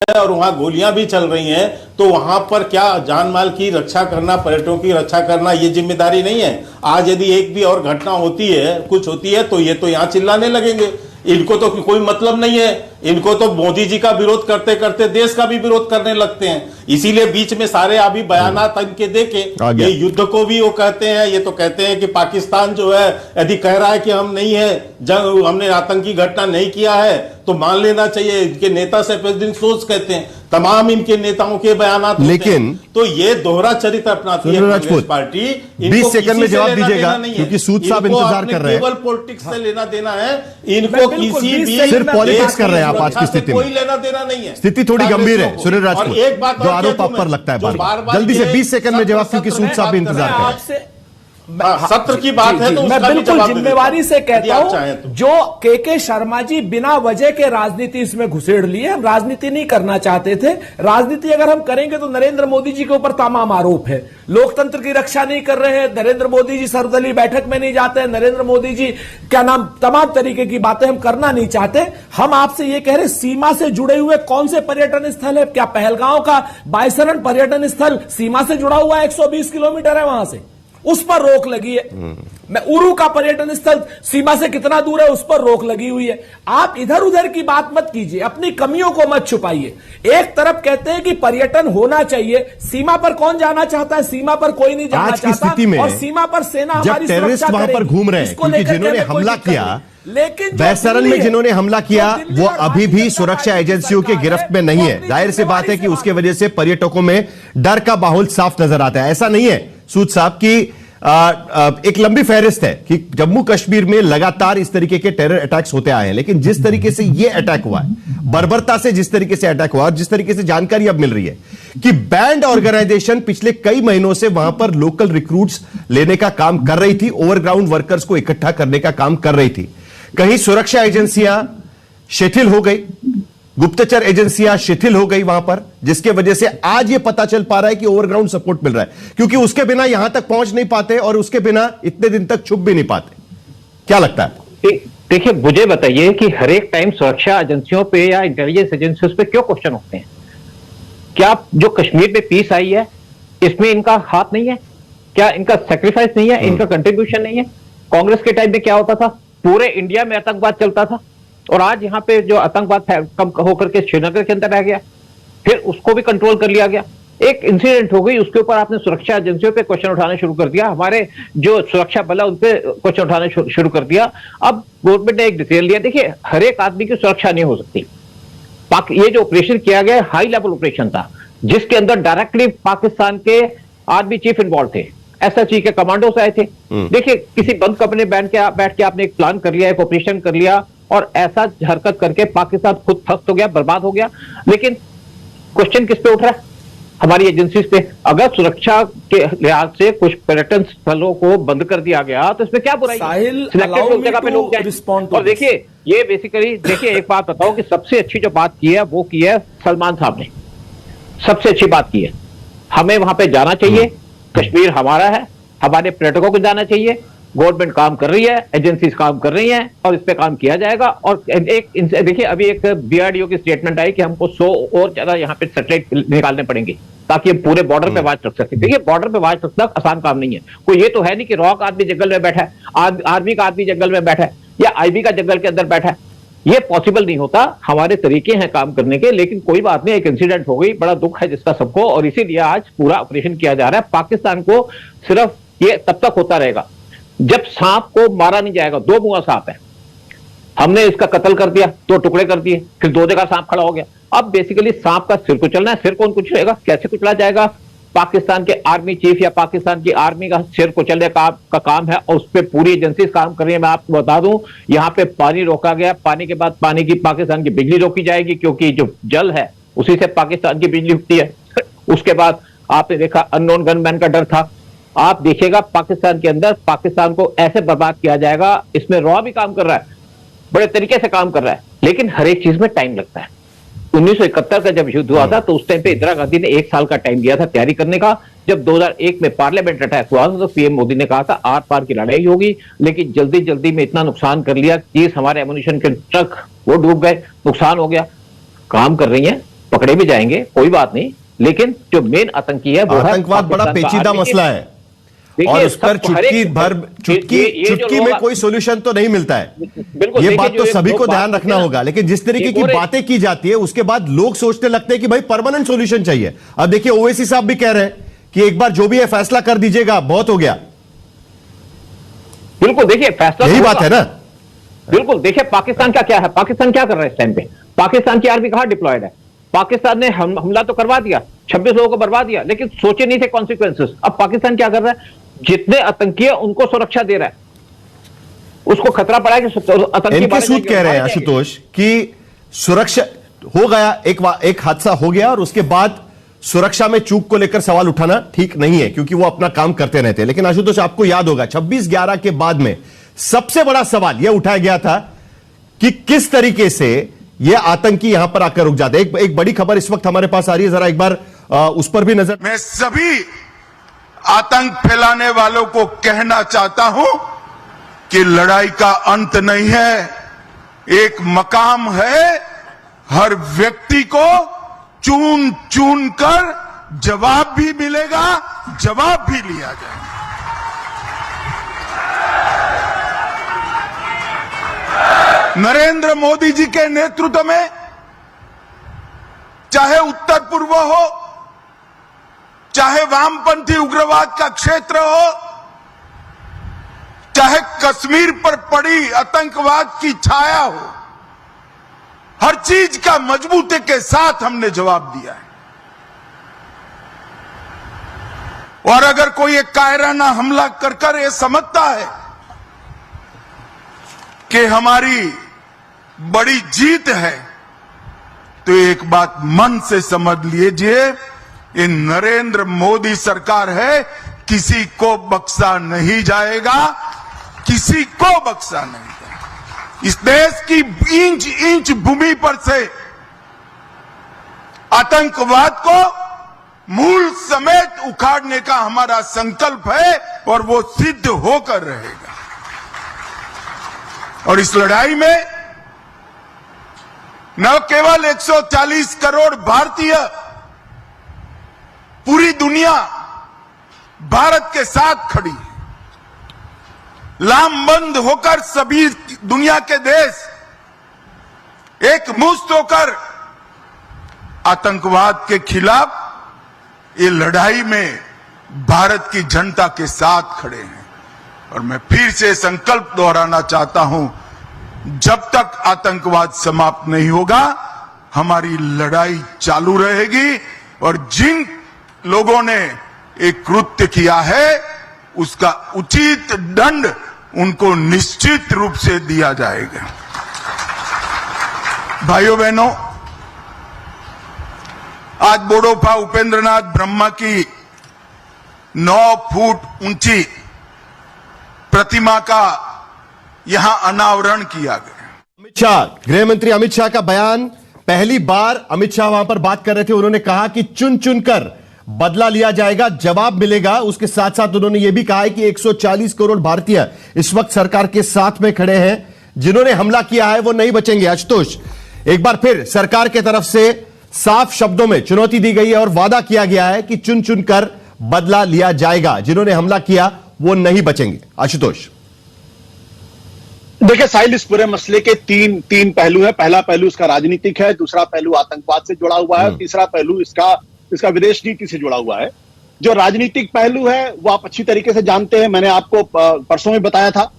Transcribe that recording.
है और वहां गोलियां भी चल रही हैं, तो वहां पर क्या जान माल की रक्षा करना, पर्यटकों की रक्षा करना ये जिम्मेदारी नहीं है? आज यदि एक भी और घटना होती है, कुछ होती है, तो ये तो यहां चिल्लाने लगेंगे। इनको तो कोई मतलब नहीं है, इनको तो मोदी जी का विरोध करते करते देश का भी विरोध करने लगते हैं। इसीलिए बीच में सारे अभी बयानात इनके देके ये युद्ध को भी वो कहते हैं, ये तो कहते हैं कि पाकिस्तान जो है यदि कह रहा है कि हम नहीं है, जंग हमने आतंकी घटना नहीं किया है, तो मान लेना चाहिए। इनके नेता सैफुद्दीन सोज कहते हैं, तमाम इनके नेताओं के बयानात, लेकिन तो ये दोहरा चरित्र अपनाती है कांग्रेस पार्टी। 20 सेकंड में जवाब दीजिएगा क्योंकि सूद साहब इंतजार कर रहे हैं। केवल पॉलिटिक्स से लेना देना है इनको, किसी भी सिर्फ पॉलिटिक्स कर रहे हैं आप आज की स्थिति में, कोई लेना देना नहीं है। स्थिति थोड़ी गंभीर है सुनील राजपूत, एक बात जो आरोप आप पर लगता है बार जल्दी से 20 सेकंड में जवाब, क्योंकि सूद साहब भी इंतजार कर रहे हैं। सत्र की बात है तो मैं बिल्कुल जिम्मेवारी से कहता हूं, जो के शर्मा जी बिना वजह के राजनीति इसमें घुसेड़ लिए। हम राजनीति नहीं करना चाहते थे। राजनीति अगर हम करेंगे तो नरेंद्र मोदी जी के ऊपर तमाम आरोप है, लोकतंत्र की रक्षा नहीं कर रहे हैं, नरेंद्र मोदी जी सर्वदलीय बैठक में नहीं जाते हैं, नरेंद्र मोदी जी क्या नाम, तमाम तरीके की बातें हम करना नहीं चाहते। हम आपसे ये कह रहे, सीमा से जुड़े हुए कौन से पर्यटन स्थल है? क्या पहलगांव का बायसरण पर्यटन स्थल सीमा से जुड़ा हुआ है? 120 किलोमीटर है वहां से, उस पर रोक लगी है। मैं उरू का पर्यटन स्थल सीमा से कितना दूर है, उस पर रोक लगी हुई है। आप इधर उधर की बात मत कीजिए, अपनी कमियों को मत छुपाइए। एक तरफ कहते हैं कि पर्यटन होना चाहिए, सीमा पर कौन जाना चाहता है? सीमा पर कोई नहीं जाना चाहता। और सीमा पर सेना हमारी टेररिस्ट वहां पर घूम रहे हैं, क्योंकि जिन्होंने हमला किया, लेकिन बैसरन में जिन्होंने हमला किया वो अभी भी सुरक्षा एजेंसियों के गिरफ्त में नहीं है। जाहिर सी बात है कि उसके वजह से पर्यटकों में डर का माहौल साफ नजर आता है। ऐसा नहीं है सूद साहब की एक लंबी फहरिस्त है कि जम्मू कश्मीर में लगातार इस तरीके के टेरर अटैक्स होते आए हैं, लेकिन जिस तरीके से यह अटैक हुआ है, बर्बरता से जिस तरीके से अटैक हुआ और जिस तरीके से जानकारी अब मिल रही है कि बैंड ऑर्गेनाइजेशन पिछले कई महीनों से वहां पर लोकल रिक्रूट्स लेने का काम कर रही थी, ओवरग्राउंड वर्कर्स को इकट्ठा करने का काम कर रही थी। कहीं सुरक्षा एजेंसियां शिथिल हो गई, गुप्तचर एजेंसियां शिथिल हो गई वहां पर, जिसके वजह से आज यह पता चल पा रहा है कि ओवरग्राउंड सपोर्ट मिल रहा है, क्योंकि उसके बिना यहां तक पहुंच नहीं पाते और उसके बिना इतने दिन तक छुप भी नहीं पाते। क्या लगता है? देखिए, मुझे बताइए कि हर एक टाइम सुरक्षा एजेंसियों पे या इंटेलिजेंस एजेंसियों पे क्यों क्वेश्चन होते हैं? क्या जो कश्मीर में पीस आई है इसमें इनका हाथ नहीं है? क्या इनका सेक्रीफाइस नहीं है? इनका कंट्रीब्यूशन नहीं है? कांग्रेस के टाइम में क्या होता था? पूरे इंडिया में आतंकवाद चलता था, और आज यहां पे जो आतंकवाद कम होकर के श्रीनगर के अंदर रह गया, फिर उसको भी कंट्रोल कर लिया गया। एक इंसिडेंट हो गई, उसके ऊपर आपने सुरक्षा एजेंसियों पे क्वेश्चन उठाने शुरू कर दिया, हमारे जो सुरक्षा बल है उन पे क्वेश्चन उठाने शुरू कर दिया। अब गवर्नमेंट ने एक डिसीजन लिया, देखिए हर एक आदमी की सुरक्षा नहीं हो सकती। ये जो ऑपरेशन किया गया हाई लेवल ऑपरेशन था, जिसके अंदर डायरेक्टली पाकिस्तान के आर्मी चीफ इन्वॉल्व थे, एसएचई के कमांडोस आए थे। देखिए, किसी बंद कमरे में बैठ के आपने एक प्लान कर लिया, एक ऑपरेशन कर लिया, और ऐसा हरकत करके पाकिस्तान खुद ध्वस्त हो गया, बर्बाद हो गया। लेकिन क्वेश्चन किस पे उठ रहा है? हमारी एजेंसीज पे। अगर सुरक्षा के लिहाज से कुछ पर्यटन स्थलों को बंद कर दिया गया तो इसमें क्या बुराई है? सिलेक्टेड जगह पे लोग जाएं। और देखिए, ये बेसिकली देखिए, एक बात बताओ कि सबसे अच्छी जो बात की है वो की है सलमान साहब ने, सबसे अच्छी बात की है। हमें वहां पे जाना चाहिए, कश्मीर हमारा है, हमारे पर्यटकों को जाना चाहिए। गवर्नमेंट काम कर रही है, एजेंसीज काम कर रही हैं, और इस पे काम किया जाएगा। और एक देखिए, अभी एक बीआरडीओ की स्टेटमेंट आई कि हमको 100 और ज्यादा यहाँ पे सैटेलाइट निकालने पड़ेंगे ताकि हम पूरे बॉर्डर पे वाच रख सकें। देखिए, बॉर्डर पे वाच रखना आसान काम नहीं है। कोई ये तो है नहीं कि रॉक आदमी जंगल में बैठा है, आर्मी का आदमी जंगल में बैठा है, या आईबी का जंगल के अंदर बैठा है। ये पॉसिबल नहीं होता। हमारे तरीके हैं काम करने के, लेकिन कोई बात नहीं, एक इंसिडेंट हो गई, बड़ा दुख है जिसका सबको, और इसीलिए आज पूरा ऑपरेशन किया जा रहा है। पाकिस्तान को सिर्फ ये तब तक होता रहेगा जब सांप को मारा नहीं जाएगा। 2 मुआ सांप है, हमने इसका कत्ल कर दिया, 2 टुकड़े कर दिए, फिर 2 जगह सांप खड़ा हो गया। अब बेसिकली सांप का सिर कुचलना है। सिर कौन कुचलेगा, कैसे कुचला जाएगा? पाकिस्तान के आर्मी चीफ या पाकिस्तान की आर्मी का सिर कुचलने का काम है, और उस पर पूरी एजेंसीज काम कर रही है। मैं आपको बता दूं, यहाँ पे पानी रोका गया, पानी के बाद पाकिस्तान की बिजली रोकी जाएगी, क्योंकि जो जल है उसी से पाकिस्तान की बिजली उठती है। उसके बाद आपने देखा अननोन गनमैन का डर था। आप देखिएगा पाकिस्तान के अंदर पाकिस्तान को ऐसे बर्बाद किया जाएगा। इसमें रॉ भी काम कर रहा है, बड़े तरीके से काम कर रहा है, लेकिन हर एक चीज में टाइम लगता है। 1971 का जब युद्ध हुआ था तो उस टाइम पे इंदिरा गांधी ने 1 साल का टाइम दिया था तैयारी करने का। जब 2001 में पार्लियामेंट अटैक हुआ तो पीएम मोदी ने कहा था आर पार की लड़ाई होगी, लेकिन जल्दी जल्दी में इतना नुकसान कर लिया कि हमारे एमुनिशन के ट्रक वो डूब गए, नुकसान हो गया। काम कर रही है, पकड़े पकड़े भी जाएंगे, कोई बात नहीं, लेकिन जो मेन आतंकी है वो आतंकवाद बड़ा पेचीदा मसला है और उस पर चुटकी में कोई सोल्यूशन तो नहीं मिलता है। ये बात तो सभी को ध्यान रखना होगा। लेकिन जिस तरीके की बातें की जाती है उसके बाद लोग सोचने लगते हैं कि भाई परमानेंट सोल्यूशन चाहिए। अब देखिए ओवैसी साहब भी कह रहे हैं कि एक बार जो भी है फैसला कर दीजिएगा, बहुत हो गया। बिल्कुल, देखिए फैसला यही बात है ना। बिल्कुल, देखिए पाकिस्तान का क्या है, पाकिस्तान क्या कर रहा है इस टाइम पे? पाकिस्तान की आर्मी कहां डिप्लॉयड है? पाकिस्तान ने हमला तो करवा दिया, 26 लोगों को बर्बाद दिया, लेकिन सोचे नहीं थे कॉन्सिक्वेंसेस। अब पाकिस्तान क्या कर रहा है? जितने आतंकी है उनको सुरक्षा दे रहा है, उसको खतरा पड़ा है कि आतंकी इनके सूद कह रहे हैं आशुतोष कि सुरक्षा हो गया, एक हादसा हो गया और उसके बाद सुरक्षा में चूक को लेकर सवाल उठाना ठीक नहीं है, क्योंकि वो अपना काम करते रहते हैं। लेकिन आशुतोष आपको याद होगा 26/11 के बाद में सबसे बड़ा सवाल यह उठाया गया था कि किस तरीके से ये आतंकी यहां पर आकर रुक जाते। एक बड़ी खबर इस वक्त हमारे पास आ रही है, जरा एक बार उस पर भी नजर। मैं सभी आतंक फैलाने वालों को कहना चाहता हूं कि लड़ाई का अंत नहीं है, एक मकाम है। हर व्यक्ति को चुन चुन कर जवाब भी मिलेगा, जवाब भी लिया जाएगा। नरेंद्र मोदी जी के नेतृत्व में चाहे उत्तर पूर्व हो, चाहे वामपंथी उग्रवाद का क्षेत्र हो, चाहे कश्मीर पर पड़ी आतंकवाद की छाया हो, हर चीज का मजबूती के साथ हमने जवाब दिया है। और अगर कोई एक कायराना हमला कर ये समझता है कि हमारी बड़ी जीत है, तो एक बात मन से समझ लीजिए, ये नरेंद्र मोदी सरकार है, किसी को बख्शा नहीं जाएगा, किसी को बख्शा नहीं जाएगा। इस देश की इंच इंच भूमि पर से आतंकवाद को मूल समेत उखाड़ने का हमारा संकल्प है और वो सिद्ध होकर रहेगा। और इस लड़ाई में न केवल 140 करोड़ भारतीय, पूरी दुनिया भारत के साथ खड़ी है। लामबंद होकर सभी दुनिया के देश एक मुश्त होकर आतंकवाद के खिलाफ ये लड़ाई में भारत की जनता के साथ खड़े हैं। और मैं फिर से संकल्प दोहराना चाहता हूं, जब तक आतंकवाद समाप्त नहीं होगा हमारी लड़ाई चालू रहेगी। और जिन लोगों ने एक कृत्य किया है उसका उचित दंड उनको निश्चित रूप से दिया जाएगा। भाइयों बहनों, आज बोडोफा उपेंद्रनाथ ब्रह्मा की 9 फुट ऊंची प्रतिमा का यहां अनावरण किया गया। अमित शाह, गृह मंत्री अमित शाह का बयान, पहली बार अमित शाह वहां पर बात कर रहे थे। उन्होंने कहा कि चुन चुनकर बदला लिया जाएगा, जवाब मिलेगा। उसके साथ साथ उन्होंने यह भी कहा है कि 140 करोड़ भारतीय इस वक्त सरकार के साथ में खड़े हैं, जिन्होंने हमला किया है वो नहीं बचेंगे। आशुतोष, एक बार फिर सरकार की तरफ से साफ शब्दों में चुनौती दी गई है और वादा किया गया है कि चुन चुनकर बदला लिया जाएगा, जिन्होंने हमला किया वो नहीं बचेंगे। आशुतोष, देखिए साहिल, इस पूरे मसले के तीन पहलू है। पहला पहलू इसका राजनीतिक है, दूसरा पहलू आतंकवाद से जुड़ा हुआ है, तीसरा पहलू इसका विदेश नीति से जुड़ा हुआ है। जो राजनीतिक पहलू है वो आप अच्छी तरीके से जानते हैं, मैंने आपको परसों में बताया था